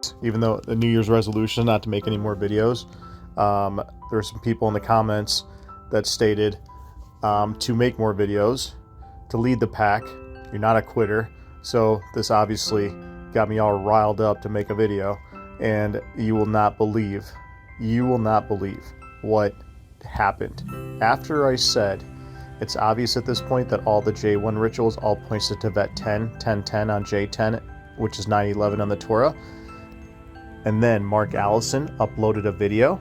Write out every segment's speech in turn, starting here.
fact, even though the New Year's resolution is not to make any more videos, there were some people in the comments that stated to make more videos, to lead the pack. You're not a quitter. So this obviously got me all riled up to make a video, and you will not believe what happened. After I said, it's obvious at this point that all the J1 rituals all points to Tevet 10, 10, 10 on J10, which is 9/11 on the Torah. And then Mark Allison uploaded a video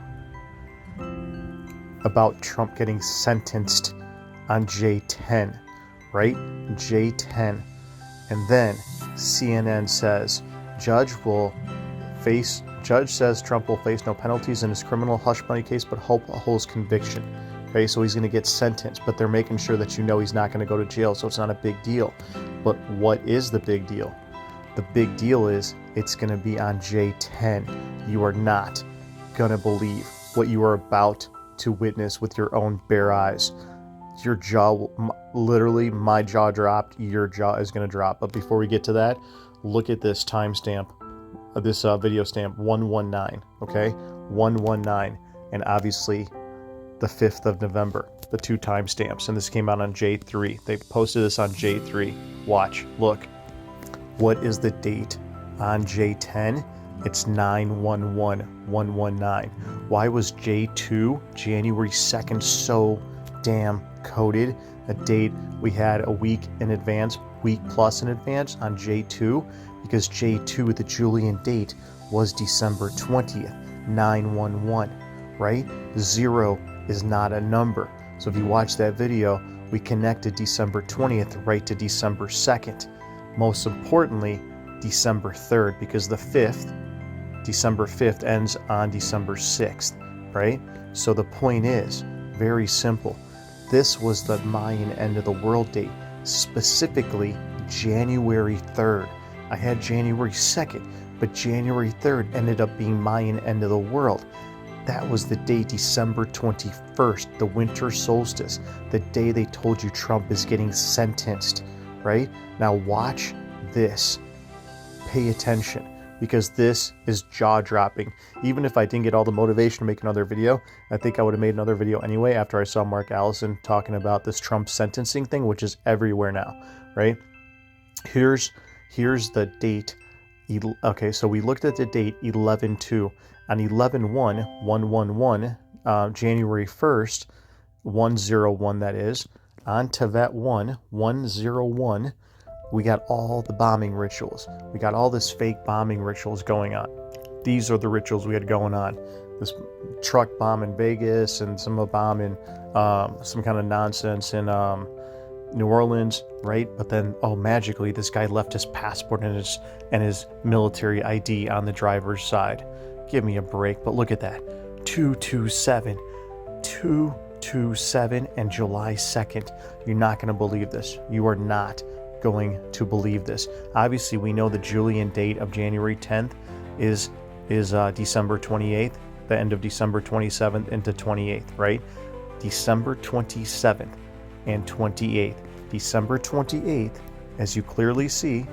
about Trump getting sentenced on J10, right? J10. And then CNN says, Judge says Trump will face no penalties in his criminal hush money case, but holds conviction. Okay, so he's going to get sentenced, but they're making sure that he's not going to go to jail, so it's not a big deal. But what is the big deal? The big deal is it's going to be on J10. You are not going to believe what you are about to witness with your own bare eyes. Your jaw, literally, my jaw dropped, your jaw is going to drop. But before we get to that, look at this timestamp, this video stamp, 119, okay? 119, and obviously the 5th of November, the two timestamps, and this came out on J3. They posted this on J3. Watch, look. What is the date on J10? It's 9/11/119. Why was J2, January 2nd, so damn coded? A date we had a week in advance, week plus in advance on J2, because J2, the Julian date, was December 20th, 9/11, right? 0 is not a number. So if you watch that video, we connected December 20th right to December 2nd. Most importantly, December 3rd, because the 5th, December 5th ends on December 6th, right? So the point is, very simple. This was the Mayan end of the world date, specifically January 3rd. I had January 2nd, but January 3rd ended up being Mayan end of the world. That was the day, December 21st, the winter solstice, the day they told you Trump is getting sentenced, right? Now watch this. Pay attention, because this is jaw-dropping. Even if I didn't get all the motivation to make another video, I think I would have made another video anyway after I saw Mark Allison talking about this Trump sentencing thing, which is everywhere now, right? Here's the date. Okay, so we looked at the date 11/2. On 11/1/111, January 1st, 101 that is, on Tevet 1/101, we got all the bombing rituals. We got all this fake bombing rituals going on. These are the rituals we had going on. This truck bomb in Vegas, and some bomb in some kind of nonsense in New Orleans, right? But then, magically, this guy left his passport and his military ID on the driver's side. Give me a break. But look at that. 2/27 and July 2nd. You're not going to believe this. You are not going to believe this. Obviously, we know the Julian date of January 10th is December 28th, the end of December 27th into 28th, right? December 27th and 28th. December 28th, as you clearly see,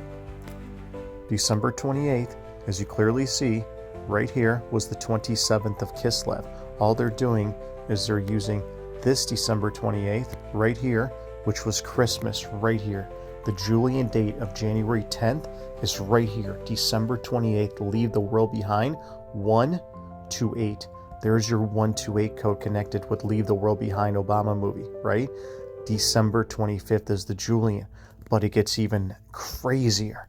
December 28th, as you clearly see, right here was the 27th of Kislev. All they're doing is they're using this December 28th right here, which was Christmas right here. The Julian date of January 10th is right here. December 28th, leave the world behind, 128. There's your 128 code connected with Leave the World Behind Obama movie, right? December 25th is the Julian, but it gets even crazier.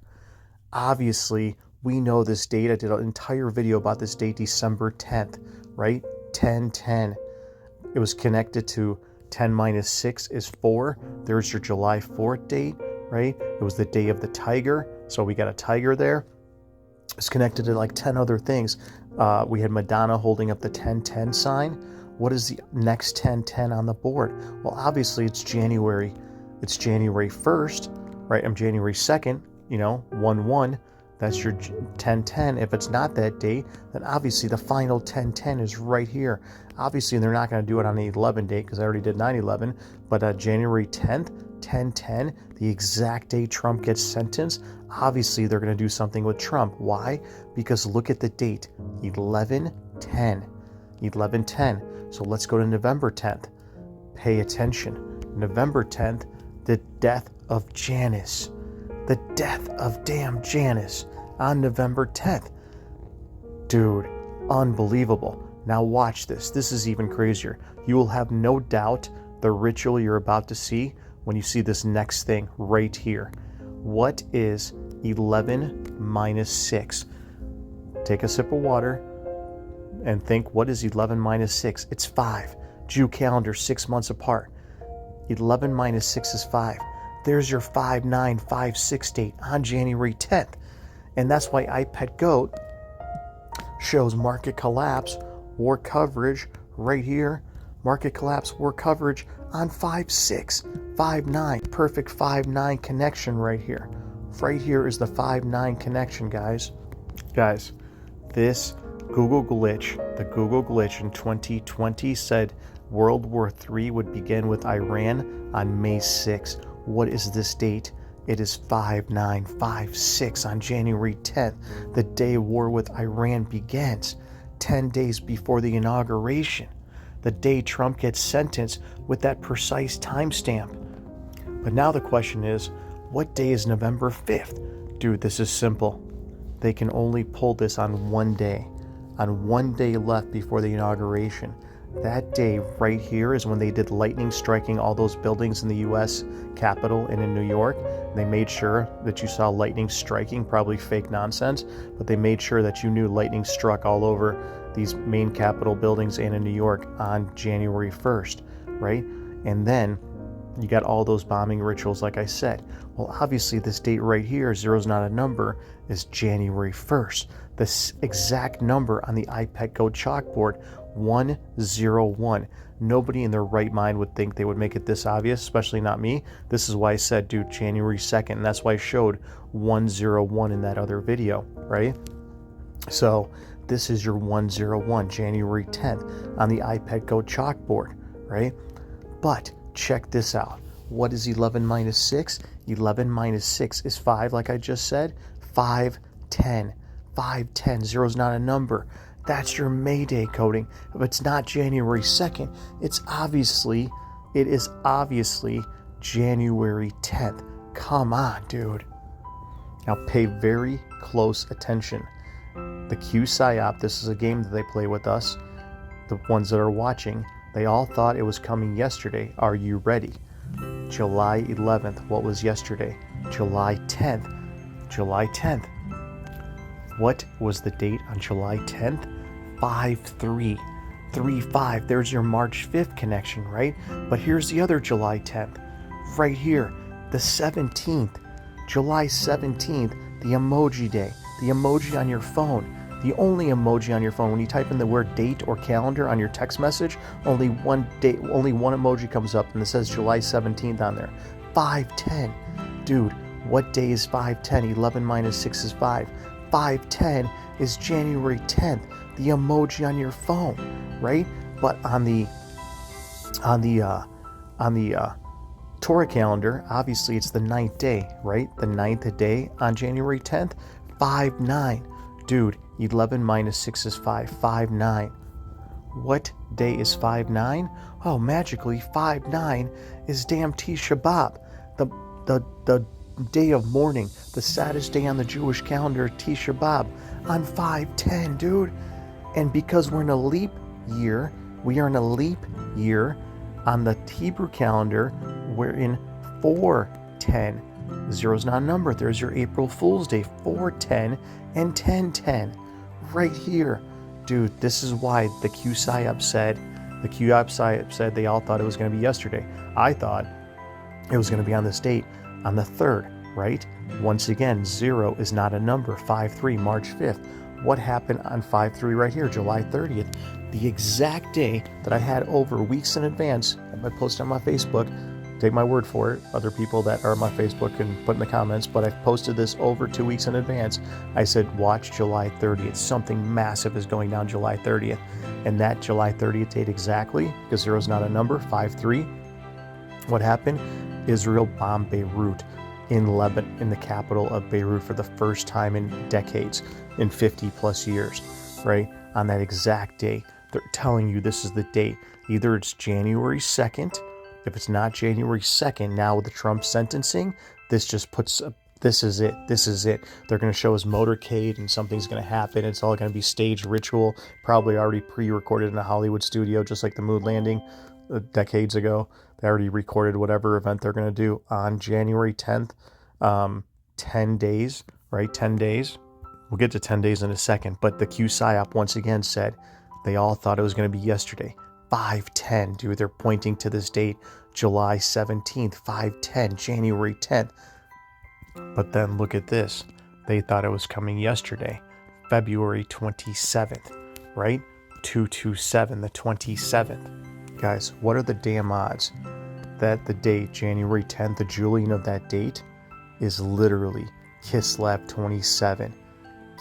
Obviously, we know this date. I did an entire video about this date, December 10th, right? 10/10. It was connected to 10 minus 6 is 4. There's your July 4th date, right? It was the day of the tiger, so we got a tiger there. It's connected to like 10 other things. We had Madonna holding up the 10/10 sign. What is the next 10/10 on the board? Well, obviously it's January. It's January 1st, right? I'm January 2nd, 1/1. That's your 10/10. If it's not that date, then obviously the final 10/10 is right here. Obviously, they're not going to do it on the 11 date because I already did 9/11. But January 10th, 10/10, the exact day Trump gets sentenced, Obviously, they're going to do something with Trump. Why? Because look at the date, 11/10. 11/10. So let's go to November 10th. Pay attention. November 10th, the death of Janice. The death of damn Janice on November 10th. Dude, unbelievable. Now watch this. This is even crazier. You will have no doubt the ritual you're about to see when you see this next thing right here. What is 11 minus 6? Take a sip of water and think, what is 11 minus 6? It's 5. Jew calendar, 6 months apart. 11 minus 6 is 5. There's your 5956 date on January 10th. And that's why iPet Goat shows market collapse, war coverage right here. Market collapse, war coverage on 5/6, 5/9. Perfect 5/9 connection right here. Right here is the 5/9 connection, guys. Guys, this Google glitch, the Google glitch in 2020 said World War III would begin with Iran on May 6. What is this date? It is 5956 on January 10th. The day war with Iran begins, 10 days before the inauguration. The day Trump gets sentenced with that precise timestamp. But now the question is, what day is November 5th? Dude, this is simple. They can only pull this on one day. On one day left before the inauguration. That day right here is when they did lightning striking all those buildings in the U.S. Capitol and in New York. They made sure that you saw lightning striking, probably fake nonsense, but they made sure that you knew lightning struck all over these main Capitol buildings and in New York on January 1st, right? And then you got all those bombing rituals, like I said. Well, obviously this date right here, zero's not a number, is January 1st. This exact number on the iPet Go chalkboard, 101. Nobody in their right mind would think they would make it this obvious, especially not me. This is why I said, dude, January 2nd, and that's why I showed 101 in that other video, right? So this is your 101, January 10th on the iPet Go chalkboard, right? But check this out. What is 11 minus 6? 11 minus 6 is 5, like I just said. 510. 510. Zero's not a number. That's your May Day coding. If it's not January 2nd, it is obviously January 10th. Come on, dude. Now pay very close attention. The Q PsyOp, this is a game that they play with us. The ones that are watching, they all thought it was coming yesterday. Are you ready? July 11th. What was yesterday? July 10th. July 10th. What was the date on July 10th? 5/3. 3/5. There's your March 5th connection, right? But here's the other July 10th. Right here. The 17th. July 17th. The emoji day. The emoji on your phone. The only emoji on your phone, when you type in the word date or calendar on your text message, only one emoji comes up and it says July 17th on there. 510. Dude, what day is 510? 11 minus 6 is 5. 510 is January 10th. The emoji on your phone, right? But on the Torah calendar, obviously it's the 9th day, right? The 9th day on January 10th, 5/9. Dude, 11 minus 6 is 5. 5/9. What day is 5/9? Oh, magically, 5/9 is damn Tisha B'Av, the day of mourning, the saddest day on the Jewish calendar, Tisha B'Av, on 5/10, dude. And because we're in a leap year, we are in a leap year on the Hebrew calendar, we're in 4/10. Zero's not a number. There's your April Fool's Day, 4/10 and 10/10 right here. Dude, this is why the Q PsyOp said they all thought it was going to be yesterday. I thought it was going to be on this date, on the 3rd, right? Once again, zero is not a number. 5/3, March 5th. What happened on 5/3 right here, July 30th? The exact day that I had over weeks in advance. I posted on my Facebook. Take my word for it. Other people that are on my Facebook can put in the comments, but I've posted this over 2 weeks in advance. I said, watch July 30th. Something massive is going down July 30th. And that July 30th date exactly, because zero's not a number, 5/3. What happened? Israel bombed Beirut in Lebanon, in the capital of Beirut, for the first time in decades, in 50 plus years, right? On that exact day, they're telling you this is the date. Either it's January 2nd. If it's not January 2nd, now with the Trump sentencing, this just puts this is it. This is it. They're going to show us motorcade and something's going to happen. It's all going to be staged ritual, probably already pre-recorded in a Hollywood studio, just like the moon landing decades ago. They already recorded whatever event they're going to do on January 10th. 10 days, right? 10 days. We'll get to 10 days in a second. But the Q-PSYOP once again said they all thought it was going to be yesterday. 5/10, dude. They're pointing to this date, July 17th, 5/10, January 10th. But then look at this. They thought it was coming yesterday, February 27th, right? 227, the 27th. Guys, what are the damn odds that the date, January 10th, the Julian of that date, is literally Kislev 27.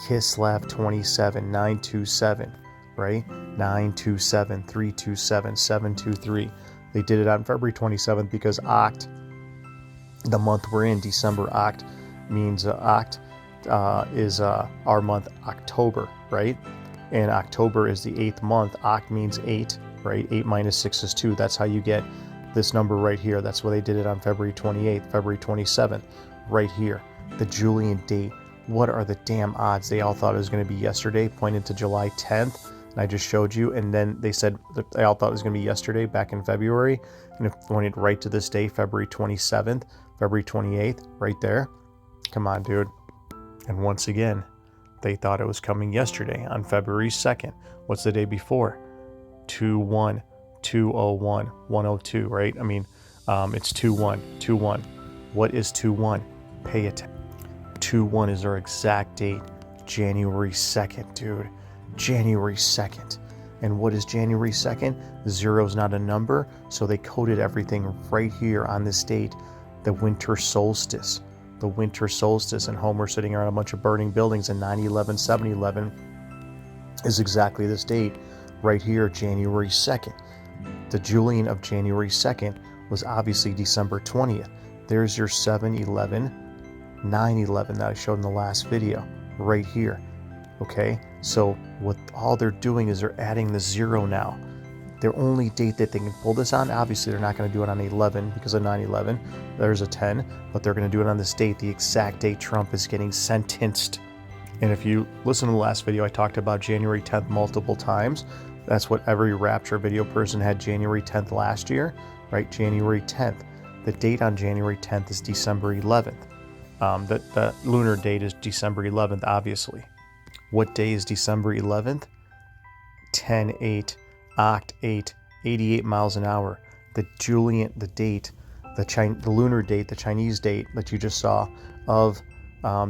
Kislev 27, 927, right? 927, 327, 723. They did it on February 27th because Oct, the month we're in, December, Oct means Oct is our month October, right? And October is the 8th month. Oct means 8, right? 8 minus 6 is 2. That's how you get this number right here. That's why they did it on February 28th, February 27th, right here. The Julian date. What are the damn odds? They all thought it was going to be yesterday, pointed to July 10th. And I just showed you. And then they said that they all thought it was going to be yesterday back in February. And it pointed right to this day, February 27th, February 28th, right there. Come on, dude. And once again, they thought it was coming yesterday on February 2nd. What's the day before? 2/1, 2/01, 102, right? I mean, it's 2/1, 2/1. What is 2/1? Pay attention. 2/1 is our exact date, January 2nd, dude. January 2nd. And what is January 2nd? Zero's not a number, so they coded everything right here on this date, the winter solstice. The winter solstice, and Homer sitting around a bunch of burning buildings in 9/11, 7/11 is exactly this date right here, January 2nd. The Julian of January 2nd was obviously December 20th. There's your 7/11, 9/11 that I showed in the last video, right here. Okay, so what all they're doing is they're adding the zero now. Their only date that they can pull this on, obviously they're not going to do it on 11 because of 9/11. There's a 10, but they're going to do it on this date, the exact date Trump is getting sentenced. And if you listen to the last video, I talked about January 10th multiple times. That's what every Rapture video person had January 10th last year, right? January 10th. The date on January 10th is December 11th. The lunar date is December 11th, obviously. What day is December 11th? 10/8, Oct 8, 88 miles an hour. The Julian, the date, the lunar date, the Chinese date that you just saw of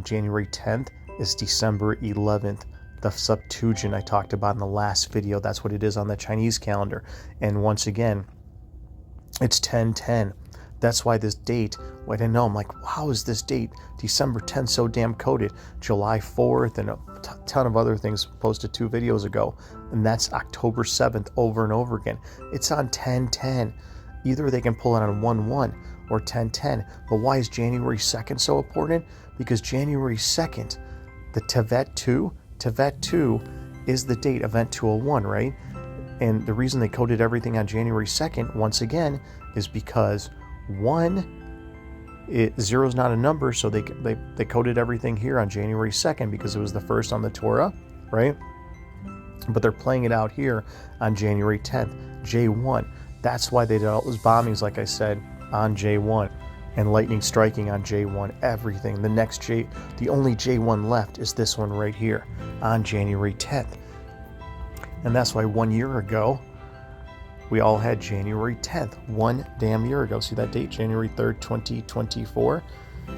January 10th is December 11th. The Septuagint I talked about in the last video, that's what it is on the Chinese calendar. And once again, it's 10/10. That's why this date, I didn't know, I'm like, how is this date, December 10th, so damn coded? July 4th and a ton of other things posted 2 videos ago. And that's October 7th over and over again. It's on 10/10. Either they can pull it on 1/1 or 10/10. But why is January 2nd so important? Because January 2nd, the Tevet 2 is the date, event 201, right? And the reason they coded everything on January 2nd, once again, is because 0 is not a number, so they coded everything here on January 2nd because it was the first on the Torah, right? But they're playing it out here on January 10th, J1. That's why they did all those bombings, like I said, on J1, and lightning striking on J1, everything. The only J1 left is this one right here on January 10th. And that's why 1 year ago, we all had January 10th, 1 damn year ago. See that date, January 3rd, 2024?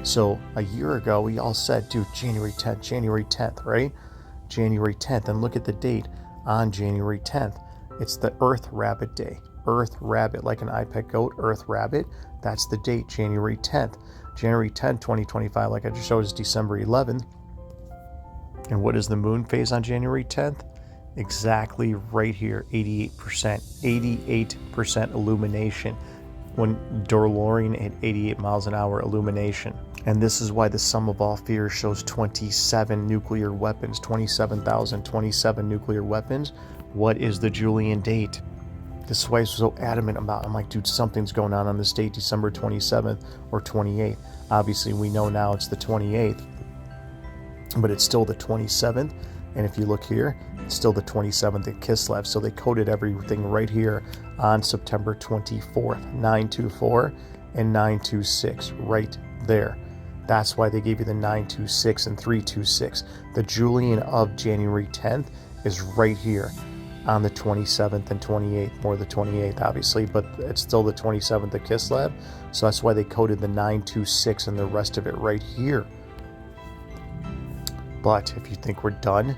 So a year ago, we all said, dude, January 10th, right? January 10th. And look at the date on January 10th. It's the Earth Rabbit Day. Earth Rabbit, like an iPet goat, Earth Rabbit. That's the date, January 10th. January 10th, 2025, like I just showed, is December 11th. And what is the moon phase on January 10th? Exactly right here, 88% illumination. When DeLorean hit 88 miles an hour illumination. And this is why the sum of all fears shows 27 nuclear weapons, 27,027 nuclear weapons. What is the Julian date? This is why I was so adamant about it. I'm like, dude, something's going on this date, December 27th or 28th. Obviously, we know now it's the 28th, but it's still the 27th. And if you look here, it's still the 27th at Kislev. So they coded everything right here on September 24th, 924 and 926, right there. That's why they gave you the 926 and 326. The Julian of January 10th is right here on the 27th and 28th, more the 28th obviously, but it's still the 27th at Kislev. So that's why they coded the 926 and the rest of it right here. But if you think we're done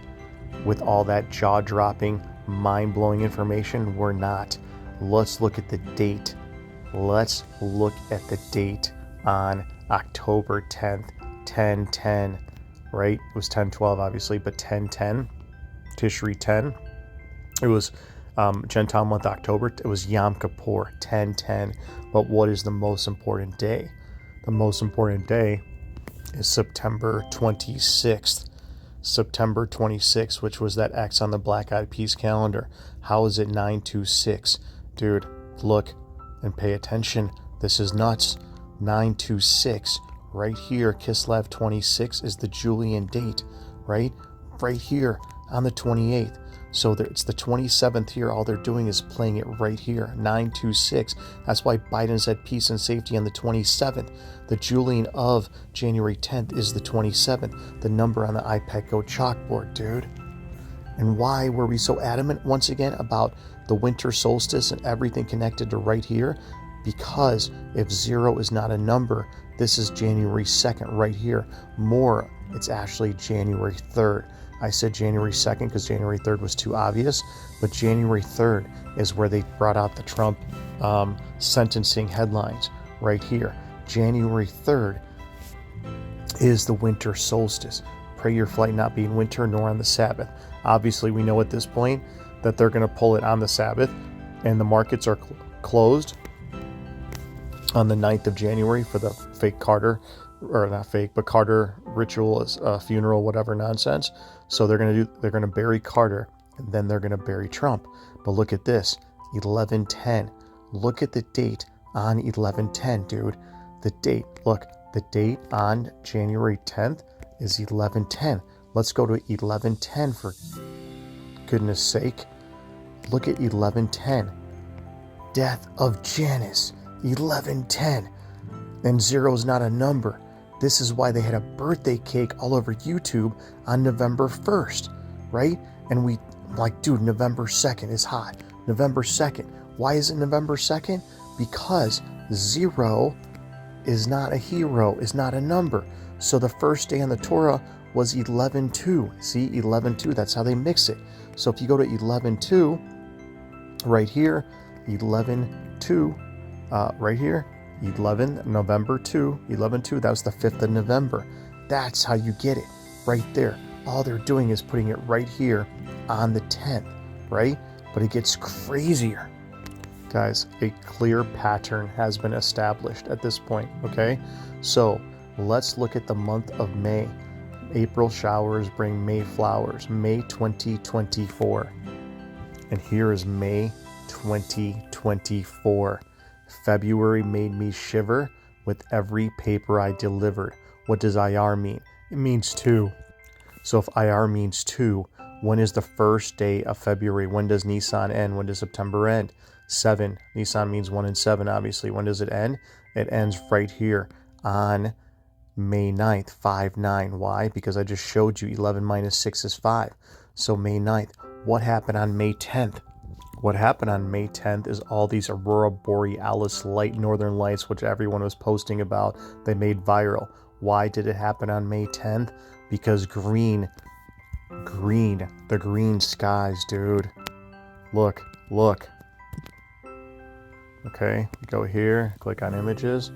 with all that jaw-dropping, mind-blowing information, we're not. Let's look at the date. Let's look at the date on October 10th, 1010, right? It was 1012 obviously, but 1010, Tishri 10. It was Gentile month October. It was Yom Kippur, 1010. But what is the most important day? The most important day is September 26th. September 26th, which was that X on the Black Eyed Peas calendar. How is it 926? Dude, look and pay attention. This is nuts. 926 right here. Kislev 26 is the Julian date, right? Right here on the 28th. So it's the 27th here. All they're doing is playing it right here. 926. That's why Biden said peace and safety on the 27th. The Julian of January 10th is the 27th. The number on the iPad Go chalkboard, dude. And why were we so adamant once again about the winter solstice and everything connected to right here? Because if 0 is not a number, this is January 2nd right here. More, it's actually January 3rd. I said January 2nd because January 3rd was too obvious, but January 3rd is where they brought out the Trump sentencing headlines right here. January 3rd is the winter solstice. Pray your flight not be in winter nor on the Sabbath. Obviously, we know at this point that they're going to pull it on the Sabbath, and the markets are closed on the 9th of January for the fake Carter, or not fake, but Carter ritual, funeral, whatever nonsense. So they're going to bury Carter, and then they're going to bury Trump. But look at this, 11/10. Look at the date on 11/10, dude. The date, look, the date on January 10th is 11/10. Let's go to 11/10 for goodness sake. Look at 11/10. Death of Janus, 11/10. And 0 is not a number. This is why they had a birthday cake all over YouTube on November 1st, right? And we like, dude, November 2nd is hot. November 2nd. Why is it November 2nd? Because 0 is not a hero, is not a number. So the first day on the Torah was 11/2. See, 11/2, that's how they mix it. So if you go to 11/2, right here, 11/2, right here, 11 November 2, 11/2, that was the 5th of November. That's how you get it, right there. All they're doing is putting it right here on the 10th, right? But it gets crazier. Guys, a clear pattern has been established at this point, okay? So let's look at the month of May. April showers bring May flowers, May 2024. And here is May 2024. February made me shiver with every paper I delivered. What does IR mean? It means 2. So if IR means 2, when is the first day of February? When does Nisan end? When does September end? 7. Nisan means 1 and 7, obviously. When does it end? It ends right here on May 9th, 5/9. Why? Because I just showed you 11 minus 6 is 5. So May 9th. What happened on May 10th? What happened on May 10th is all these aurora borealis northern lights, which everyone was posting about, they made viral. Why did it happen on May 10th? Because green, the green skies, dude. Look. Okay, go here, click on images.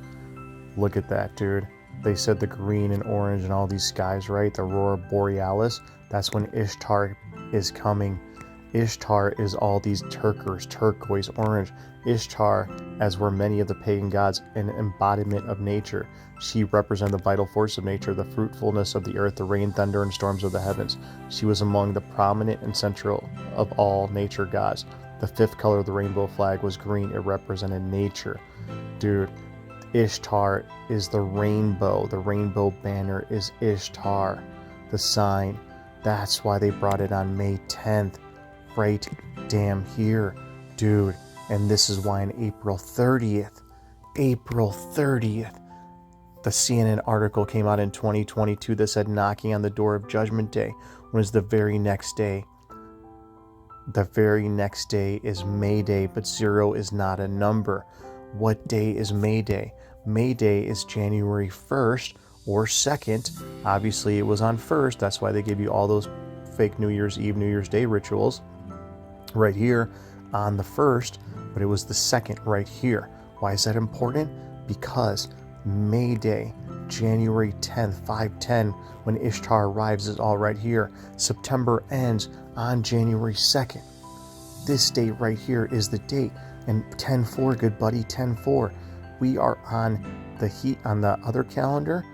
Look at that, dude. They said the green and orange and all these skies, right? The aurora borealis. That's when Ishtar is coming. Ishtar is all these turquoise, orange. Ishtar, as were many of the pagan gods, an embodiment of nature. She represented the vital force of nature, the fruitfulness of the earth, the rain, thunder, and storms of the heavens. She was among the prominent and central of all nature gods. The fifth color of the rainbow flag was green. It represented nature. Dude, Ishtar is the rainbow. The rainbow banner is Ishtar, the sign. That's why they brought it on May 10th. Right damn here, dude. And this is why on April 30th, the CNN article came out in 2022 that said knocking on the door of Judgment Day was the very next day. The very next day is May Day, but 0 is not a number. What day is May Day? May Day is January 1st or 2nd. Obviously, it was on 1st. That's why they give you all those fake New Year's Eve, New Year's Day rituals right here on the 1st, but it was the 2nd right here. Why is that important? Because May Day, January 10th, 5:10, when Ishtar arrives, is all right here. September ends on January 2nd. This date right here is the date. And 10-4, good buddy, 10-4. We are on the other calendar,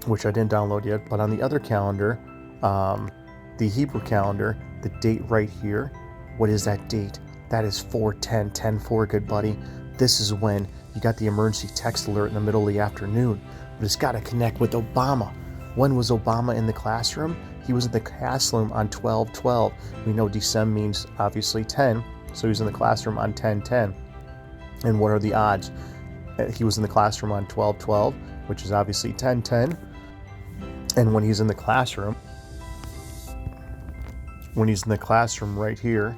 which I didn't download yet, but on the other calendar, the Hebrew calendar, the date right here, what is that date? That is 4/10, 10-4, good buddy. This is when you got the emergency text alert in the middle of the afternoon, but it's got to connect with Obama. When was Obama in the classroom? He was in the classroom on 12/12. We know December means obviously 10, so he was in the classroom on 10/10. And what are the odds? He was in the classroom on 12/12, which is obviously 10/10. And when he's in the classroom, right here,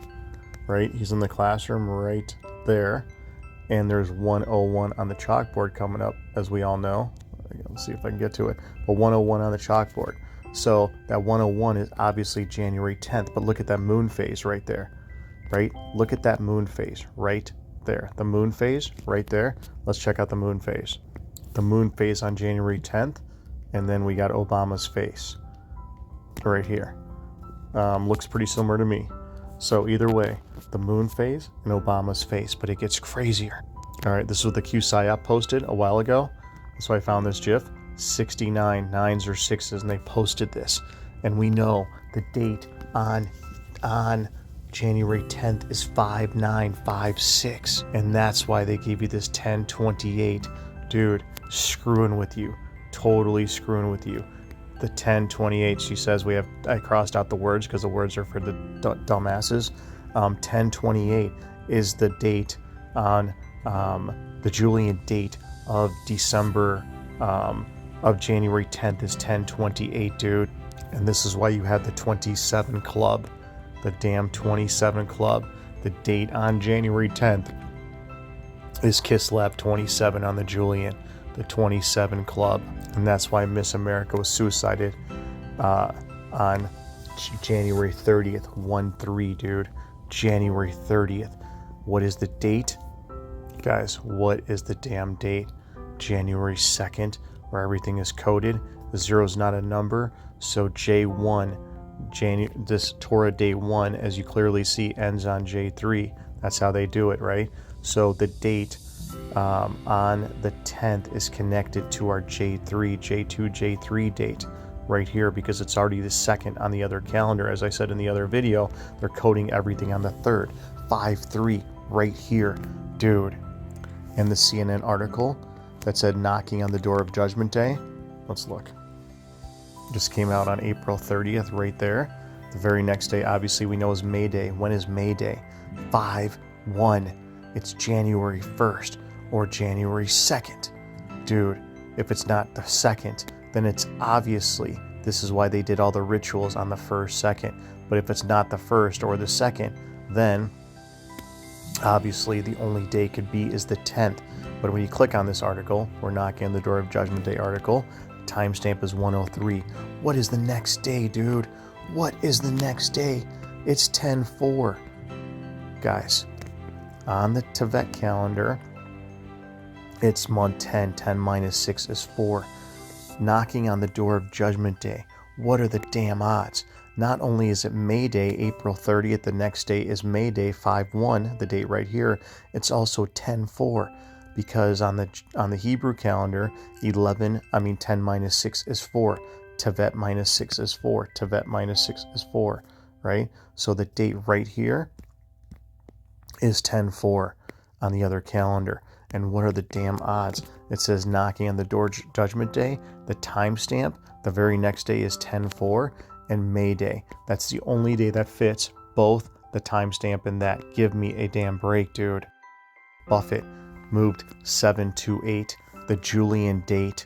right? He's in the classroom right there. And there's 101 on the chalkboard coming up, as we all know. Let's see if I can get to it. But 101 on the chalkboard. So that 101 is obviously January 10th. But look at that moon phase right there, right? Look at that moon phase right there. The moon phase right there. Let's check out the moon phase. The moon phase on January 10th. And then we got Obama's face right here. Looks pretty similar to me. So either way, the moon phase and Obama's face, but it gets crazier. All right, this is what the Q-PSYOP posted a while ago. That's why I found this GIF. 69 9s or 6s, and they posted this. And we know the date on January 10th is 5956, and that's why they gave you this 1028. Dude, screwing with you. Totally screwing with you. The 1028, she says, I crossed out the words because the words are for the dumbasses. 1028 is the date on the Julian date of December, of January 10th is 1028, dude. And this is why you had the 27 club, the damn 27 club. The date on January 10th is Kislev 27 on the Julian, the 27 club. And that's why Miss America was suicided on January 30th, 1-3, dude. January 30th. What is the date? Guys, what is the damn date? January 2nd, where everything is coded. The 0 is not a number. So J1, this Torah day 1, as you clearly see, ends on J3. That's how they do it, right? So the date on the 10th is connected to our J2, J3 date right here, because it's already the 2nd on the other calendar. As I said in the other video, they're coding everything on the 3rd. 5-3 right here, dude. And the CNN article that said knocking on the door of Judgment Day. Let's look. Just came out on April 30th right there. The very next day, obviously, we know is May Day. When is May Day? 5-1. It's January 1st or January 2nd. Dude, if it's not the 2nd, then it's obviously, this is why they did all the rituals on the 1st, 2nd. But if it's not the 1st or the 2nd, then obviously the only day could be is the 10th. But when you click on this article, we're knocking on the door of Judgment Day article, timestamp is 103. What is the next day, dude? What is the next day? It's 10-4. Guys, on the Tevet calendar, it's month 10. 10 minus 6 is 4. Knocking on the door of Judgment Day. What are the damn odds? not only is it May Day, April 30th, the next day is May Day, 5/1, the date right here. It's also 10/4, because on the Hebrew calendar, 10 minus 6 is 4. Tevet minus 6 is 4. Tevet minus 6 is 4, right? So the date right here is 10/4 on the other calendar. And what are the damn odds? It says knocking on the door, Judgment Day. The timestamp, the very next day is 10/4, and May Day. That's the only day that fits both the timestamp and that. Give me a damn break, dude. Buffett moved 728. The Julian date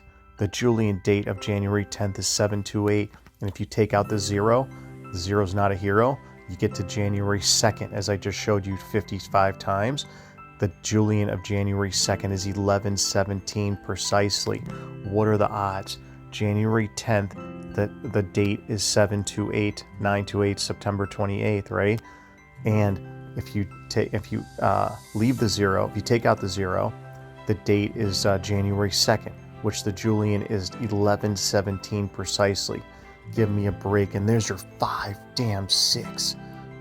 of January 10th is 728. And if you take out the zero's not a hero, you get to January 2nd, as I just showed you 55 times. The Julian of January 2nd is 1117 precisely. What are the odds? January 10th, the date is 728, 928, September 28th, right? And if you leave the zero, if you take out the zero, the date is January 2nd, which the Julian is 1117 precisely. Give me a break. And there's your 5-6.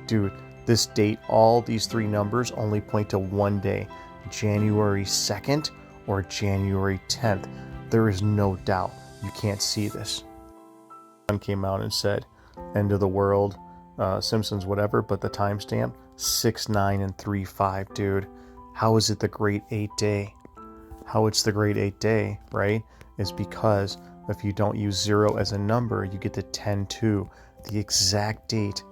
Dude, this date, all these three numbers only point to one day, January 2nd or January 10th. There is no doubt. You can't see this. One came out and said, end of the world, Simpsons, whatever, but the timestamp, 6/9 and 3/5, dude. How is it the Great 8 Day? How it's the Great 8 Day, right, is because if you don't use 0 as a number, you get to 10/2. The exact date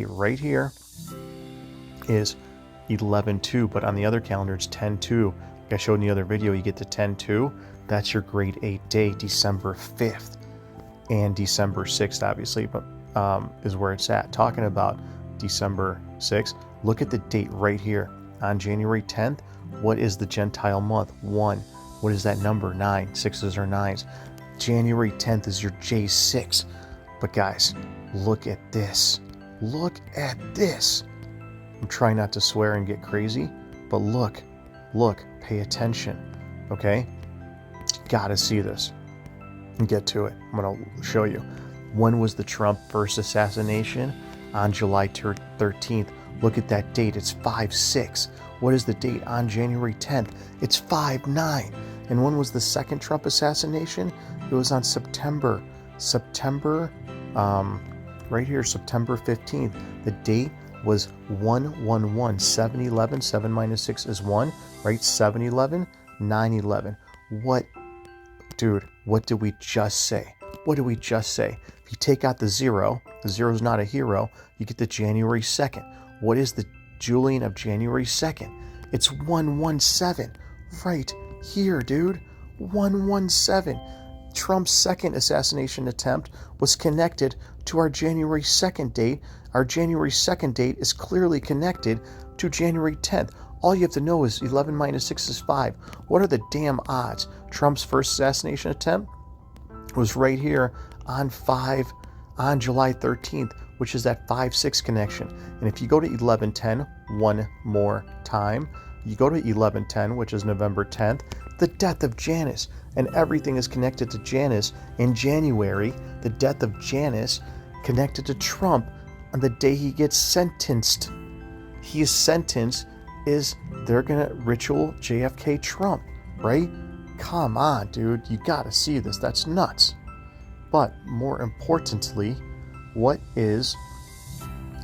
right here is 11/2, but on the other calendar it's 10/2. Like I showed in the other video, you get to 10/2. That's your Great 8 Day, December 5th and December 6th, obviously, but is where it's at. Talking about December 6th, look at the date right here. On January 10th, what is the Gentile month? 1. What is that number? 9. 6s are 9s. January 10th is your J6. But guys, look at this. Look at this. I'm trying not to swear and get crazy, but look, pay attention, okay? You gotta see this and get to it. I'm gonna show you. When was the Trump first assassination? On July 13th. Look at that date, it's 5/6. What is the date on January 10th? It's 5/9. And when was the second Trump assassination? It was on September, right here, September 15th. The date was 1/11, 7/11. 7 minus 6 is 1, right? 7/11, 9/11. What, dude, what did we just say? What did we just say? If you take out the zero is not a hero, you get the January 2nd. What is the Julian of January 2nd? It's 117, right here, dude. 117. Trump's second assassination attempt was connected to our January 2nd date. Our January 2nd date is clearly connected to January 10th. All you have to know is 11 minus 6 is 5. What are the damn odds? Trump's first assassination attempt was right here on July 13th, which is that 5/6 connection. And if you go to 11/10 one more time, you go to 11/10, which is November 10th, the death of Janus, and everything is connected to Janus. In January, the death of Janus connected to Trump on the day he gets sentenced. He is sentenced, they're gonna ritual JFK Trump, right? Come on, dude, you gotta see this. That's nuts. But more importantly, what is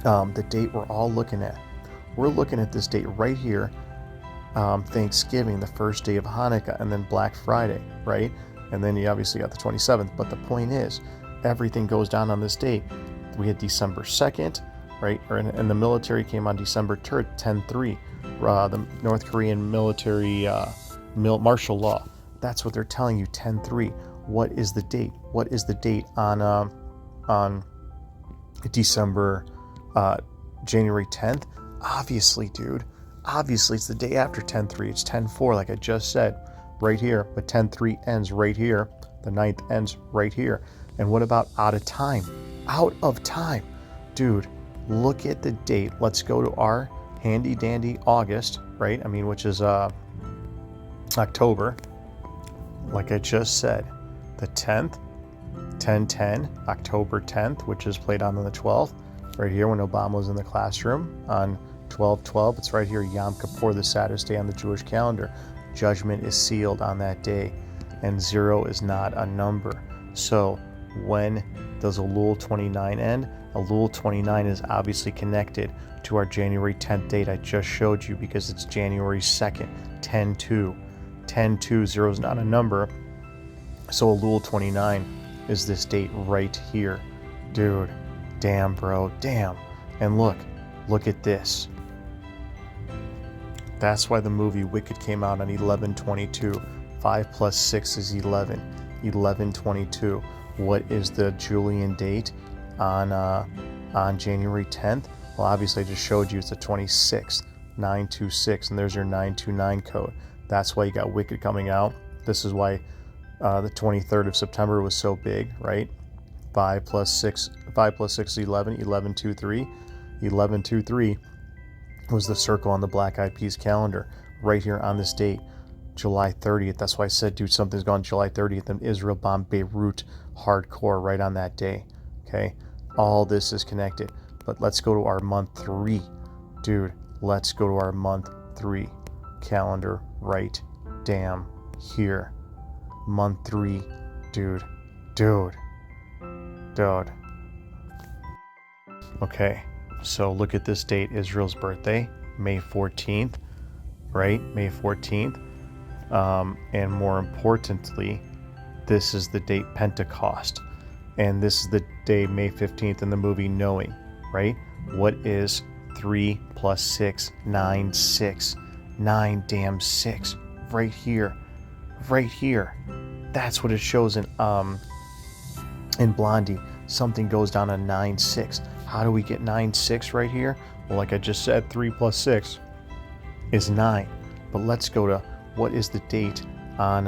the date we're all looking at? We're looking at this date right here, Thanksgiving, the first day of Hanukkah, and then Black Friday, right? And then you obviously got the 27th. But the point is, everything goes down on this date. We had December 2nd, right? And the military came on December 3rd, 10/3. The North Korean military martial law. That's what they're telling you, 10/3. What is the date? What is the date on December, January 10th? Obviously, dude. Obviously, it's the day after 10/3. It's 10/4, like I just said, right here. But 10/3 ends right here. The 9th ends right here. And what about out of time? Out of time. Dude, look at the date. Let's go to our handy dandy August, right? I mean, which is October. Like I just said, the 10th 10/10, October 10th, which is played on the 12th, right here when Obama was in the classroom on 12/12. It's right here, Yom Kippur, the saddest day on the Jewish calendar. Judgment is sealed on that day, and 0 is not a number. So when does Elul 29 end? Elul 29 is obviously connected to our January 10th date I just showed you, because it's January 2nd, 10/2. 10/2, 0 is not a number. So Elul 29 is this date right here. Dude, damn, bro, damn. And look at this. That's why the movie Wicked came out on 11/22. 5 plus 6 is 11. 11/22. What is the Julian date on January 10th? Well, obviously I just showed you it's the 26th, 926, and there's your 929 code. That's why you got Wicked coming out. This is why the 23rd of September was so big, right? 5 plus 6 is 11. 11/23. 11/23 was the circle on the Black Eyed Peas calendar right here on this date, July 30th. That's why I said, dude, something's gone July 30th, and Israel bombed Beirut hardcore right on that day. Okay, all this is connected. But let's go to our month 3, dude. Let's go to our month 3 calendar right damn here. Month 3, dude. Okay, so look at this date, Israel's birthday, May 14th, right? May 14th. And more importantly, this is the date Pentecost. And this is the day, May 15th, in the movie Knowing, right? What is 3 plus 6? 9, 6. 9 damn 6. Right here. Right here. That's what it shows in Blondie. Something goes down on 9/6. How do we get 9/6 right here? Well, like I just said, 3 plus 6 is 9. But let's go to what is the date on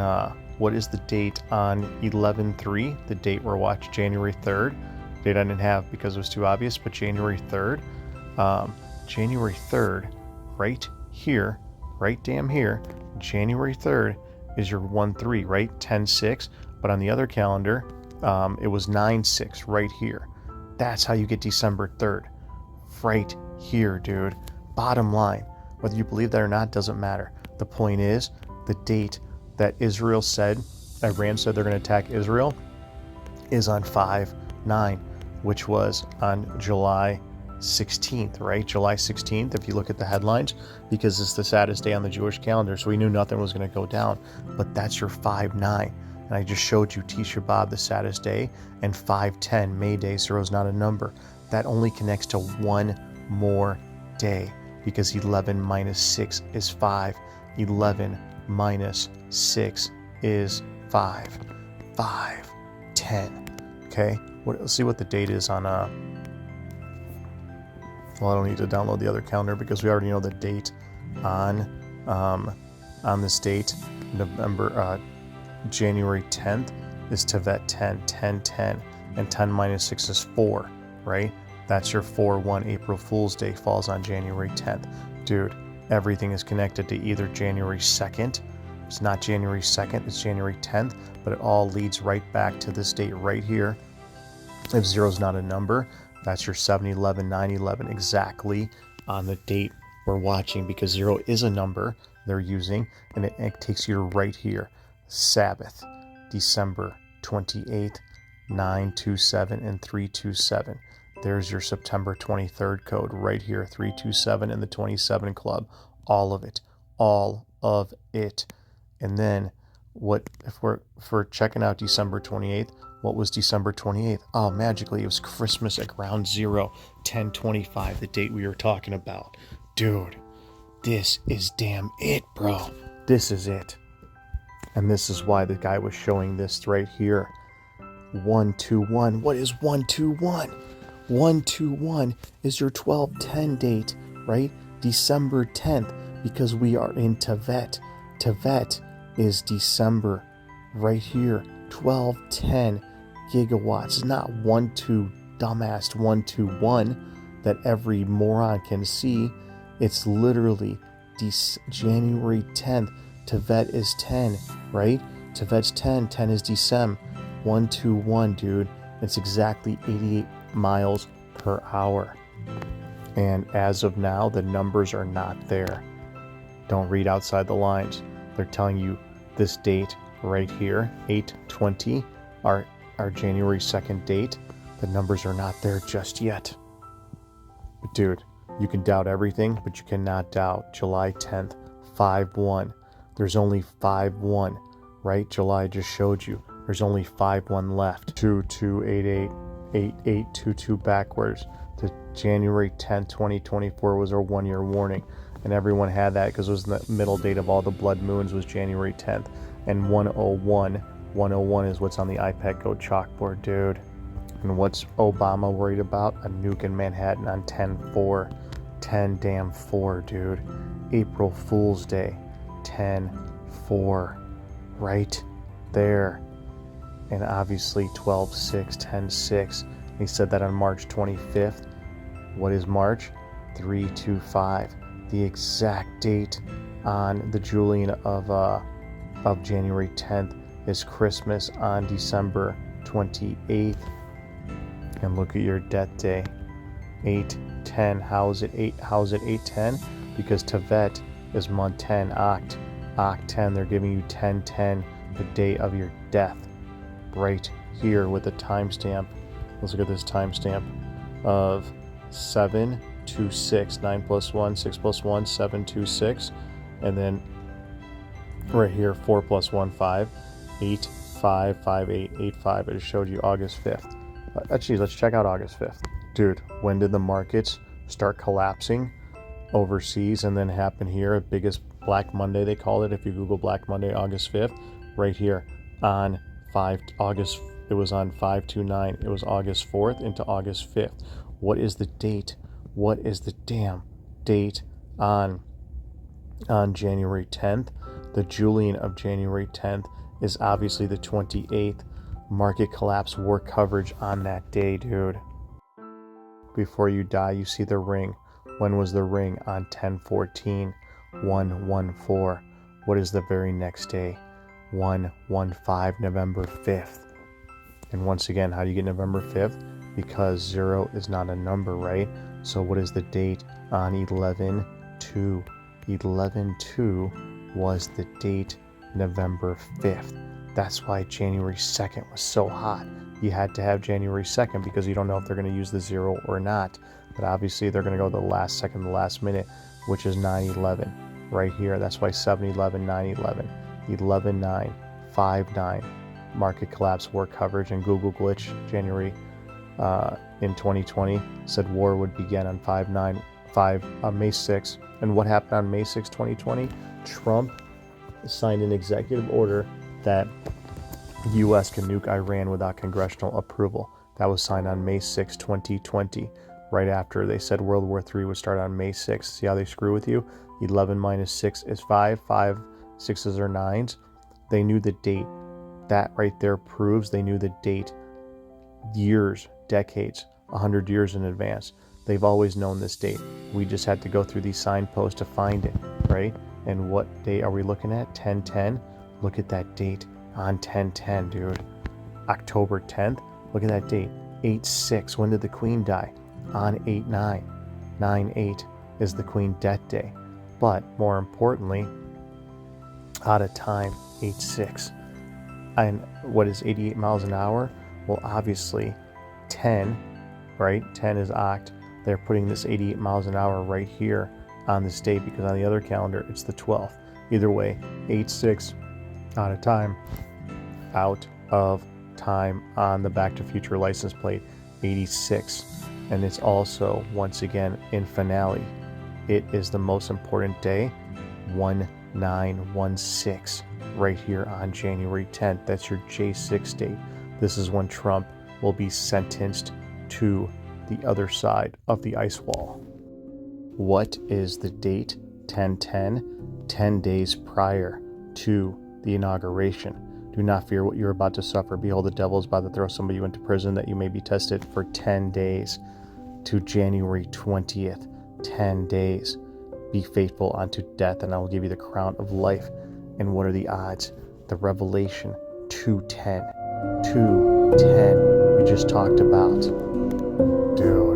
11/3? The date we're watching, January 3rd. Date I didn't have because it was too obvious, but January 3rd. January 3rd, right here, right damn here. January 3rd is your 1/3, right? 10/6. But on the other calendar, it was 9/6 right here. That's how you get December 3rd. Right here, dude. Bottom line, whether you believe that or not doesn't matter. The point is, the date that Israel said, Iran said they're going to attack Israel, is on 5/9, which was on July 16th, right? July 16th, if you look at the headlines, because it's the saddest day on the Jewish calendar, so we knew nothing was going to go down. But that's your 5/9. And I just showed you Tisha B'Av, the saddest day, and 5/10, May Day, 0 is not a number. That only connects to one more day, because 11 minus 6 is 5. 11 minus 6 is 5. 5/10. Okay, let's see what the date is on well, I don't need to download the other calendar because we already know the date on this date, January 10th is Tevet 10, 10/10, and 10 minus 6 is 4, right? That's your 4/1. April Fool's Day falls on January 10th. Dude, everything is connected to either January 2nd. It's not January 2nd, it's January 10th, but it all leads right back to this date right here. If 0 is not a number, that's your 7/11, 9/11, exactly on the date we're watching, because 0 is a number they're using, and it takes you to right here. Sabbath, December 28th, 927 and 327. There's your September 23rd code right here, 327 and the 27 club. All of it. And then what if we're checking out December 28th? What was December 28th? Oh, magically, it was Christmas at ground 0, 10/25, the date we were talking about. Dude, this is damn it, bro. This is it. And this is why the guy was showing this right here. 121. What is 121? 121 is your 12/10 date, right? December 10th, because we are in Tevet. Tevet is December right here. 1210 gigawatts. It's not 1-2 dumbass 121 that every moron can see. It's literally January 10th. Tevet is 10, right? Tevet's 10. 10 is December. 121, dude. It's exactly 88 miles per hour. And as of now, the numbers are not there. Don't read outside the lines. They're telling you this date right here, 8/20, our January 2nd date. The numbers are not there just yet. But dude, you can doubt everything, but you cannot doubt July 10th, 5/1. There's only 5/1, right? July just showed you. There's only 5/1 left. 2288, 8822 backwards. The January 10th, 2024 was our 1 year warning. And everyone had that because it was the middle date of all the blood moons was January 10th. And 101 is what's on the iPad Go chalkboard, dude. And what's Obama worried about? A nuke in Manhattan on 10/4. 10-4, dude. April Fool's Day. 10/4. Right there. And obviously 12/6, 10/6. He said that on March 25th. What is March? 3/25. The exact date on the Julian of January 10th is Christmas on December 28th. And look at your death day, 8/10. How's it 8/10? Because Tevet is month 10, Oct 10. They're giving you 10/10, the day of your death, right here with the timestamp. Let's look at this timestamp of 7/2/6, 9 + 1, 6 + 1, 7/2/6, and then right here 4 + 1, 5, 8, 5, 5, 8, 8, 5. I just showed you August 5th. Actually, let's check out August 5th. Dude, when did the markets start collapsing overseas and then happen here? Biggest Black Monday, they called it. If you Google Black Monday, August 5th, right here on 5 August, it was on 5/29. It was August 4th into August 5th. What is the date? What is the damn date on January 10th? The Julian of January 10th is obviously the 28th. Market collapse, war coverage on that day, dude. Before you die, you see the ring. When was the ring? On 10/14, 1/14. What is the very next day? 1/15, November 5th. And once again, how do you get November 5th? Because 0 is not a number, right? So what is the date on 11/2? 11/2 was the date, November 5th. That's why January 2nd was so hot. You had to have January 2nd because you don't know if they're going to use the 0 or not. But obviously they're going to go the last second, the last minute, which is 9/11 right here. That's why 7/11, 9/11, 11/9, 5/9. Market collapse, war coverage, and Google glitch January in 2020 said war would begin on 5/9, May 6th. And what happened on May 6, 2020? Trump signed an executive order that the U.S. can nuke Iran without congressional approval. That was signed on May 6, 2020, right after they said World War III would start on May 6. See how they screw with you? 11 minus 6 is 5, 5 6s are 9s. They knew the date. That right there proves they knew the date years, decades, 100 years in advance. They've always known this date. We just had to go through these signposts to find it, right? And what date are we looking at? 10/10. Look at that date on 10/10, dude. October 10th. Look at that date. 8/6. When did the Queen die? On 8/9. 9/8 is the Queen death day. But more importantly, out of time, 8/6. And what is 88 miles an hour? Well, obviously 10, right? 10 is Oct. They're putting this 88 miles an hour right here on this date because on the other calendar, it's the 12th. Either way, 8/6 out of time. Out of time on the Back to Future license plate, 86. And it's also, once again, in finale. It is the most important day, 1916, right here on January 10th. That's your J6 date. This is when Trump will be sentenced to the other side of the ice wall. What is the date? 10/10, 10 days prior to the inauguration. Do not fear what you're about to suffer. Behold, the devil is about to throw some of you into prison that you may be tested for 10 days to January 20th. 10 days. Be faithful unto death, and I will give you the crown of life. And what are the odds? The Revelation 2:10. 210 we just talked about. Dude.